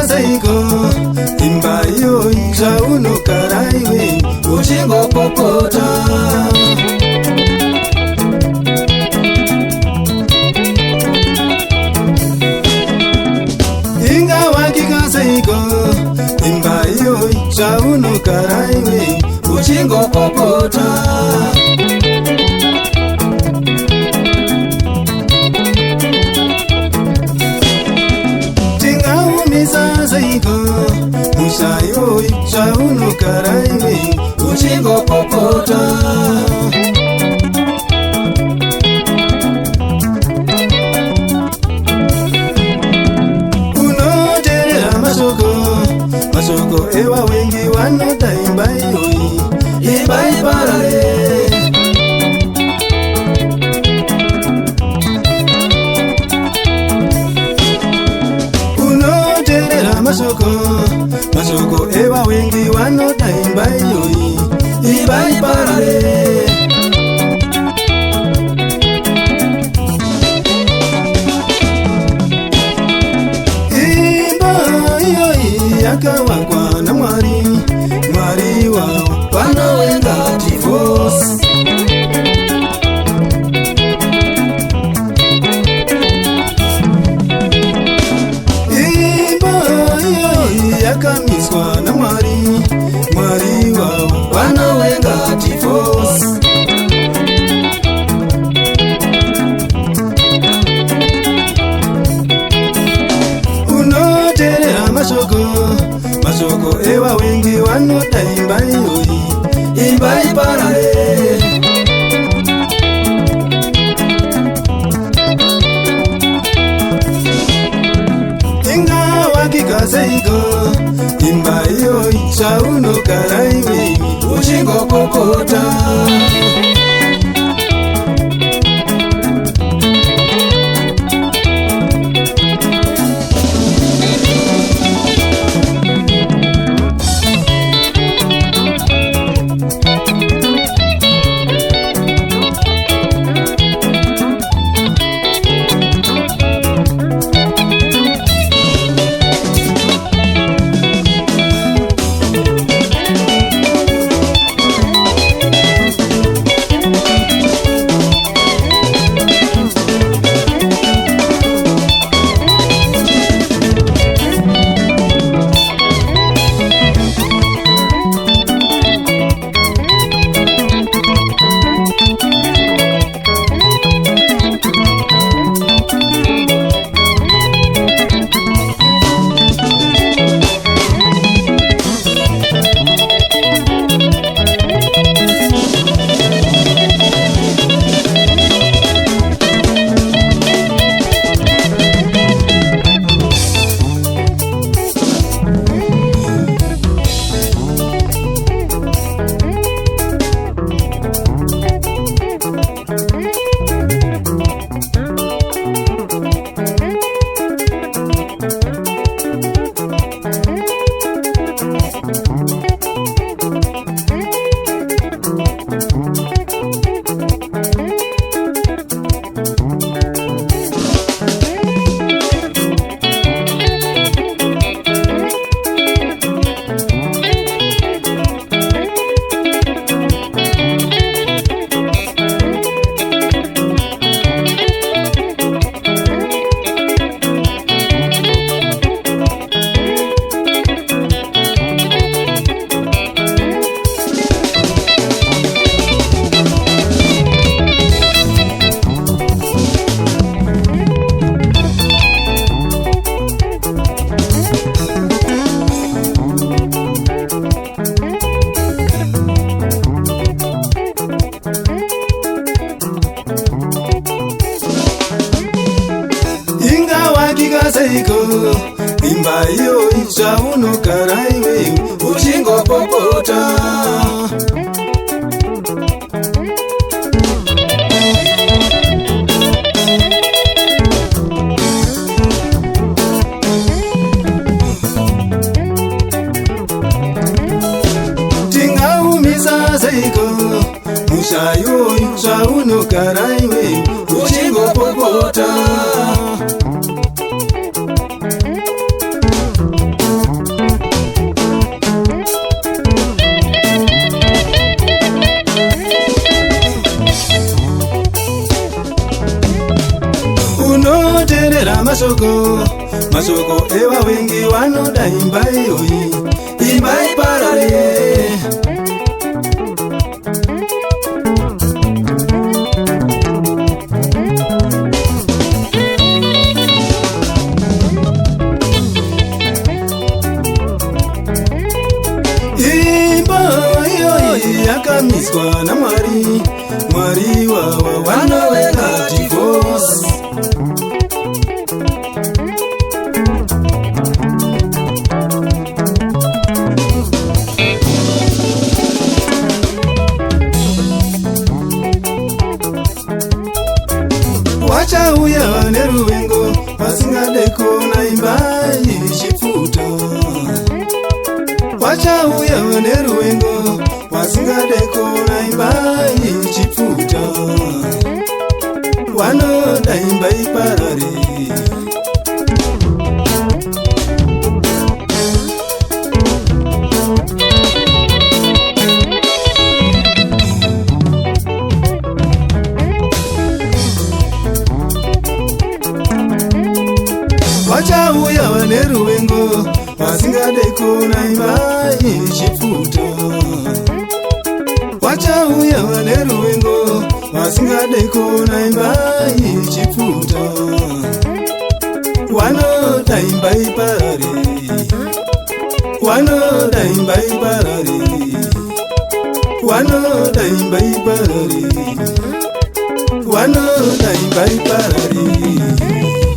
seiko imba iyo zvaunogara iwe uchingopopota. Ingawakika seiko imba iyo zvaunogara iwe uchingopopota. Seiko mushayo zvaunogara iwe uchingopopota. Unoteerera mashoko evavengi vanoda imba iyoyi imba iparare. Mashoko evavengi vanoda imba iyoyi imba iparare. Imba iyoyi yakavakwa naMwari, Mwari wavo vanowenga divorce. Yakamiswa naMwari, Mwari wavo vanowenga divorce. Unoteerera mashoko evavengi vanoda imba iyoyi imba iparare. Ingawakika seiko imba iyoyi zvaunogara iwe uchingopopota. seiko imba iyo zvaunogara iwe uchingopopota. Tingaumisa seiko mushayo zvaunogara iwe uchingopopota. mashoko eva wengi vanoda imba iyoyi, imba iparare. Imba iyoyi yakamiswa naMwari, Mwari wava vanoveka divorce. Vachauya neruvengo vasingade kuona imba ichipfuta. Vachauya neruvengo vasingade kuona imba ichipfuta. Vanoda imba iparare. Vachauya neruvengo vasingade kuona imba ichipfuta. Vachauya neruvengo vasingade kuona imba ichipfuta. Vanoda imba iparare. Vanoda imba iparare. Vanoda imba iparare. Vanoda imba iparare.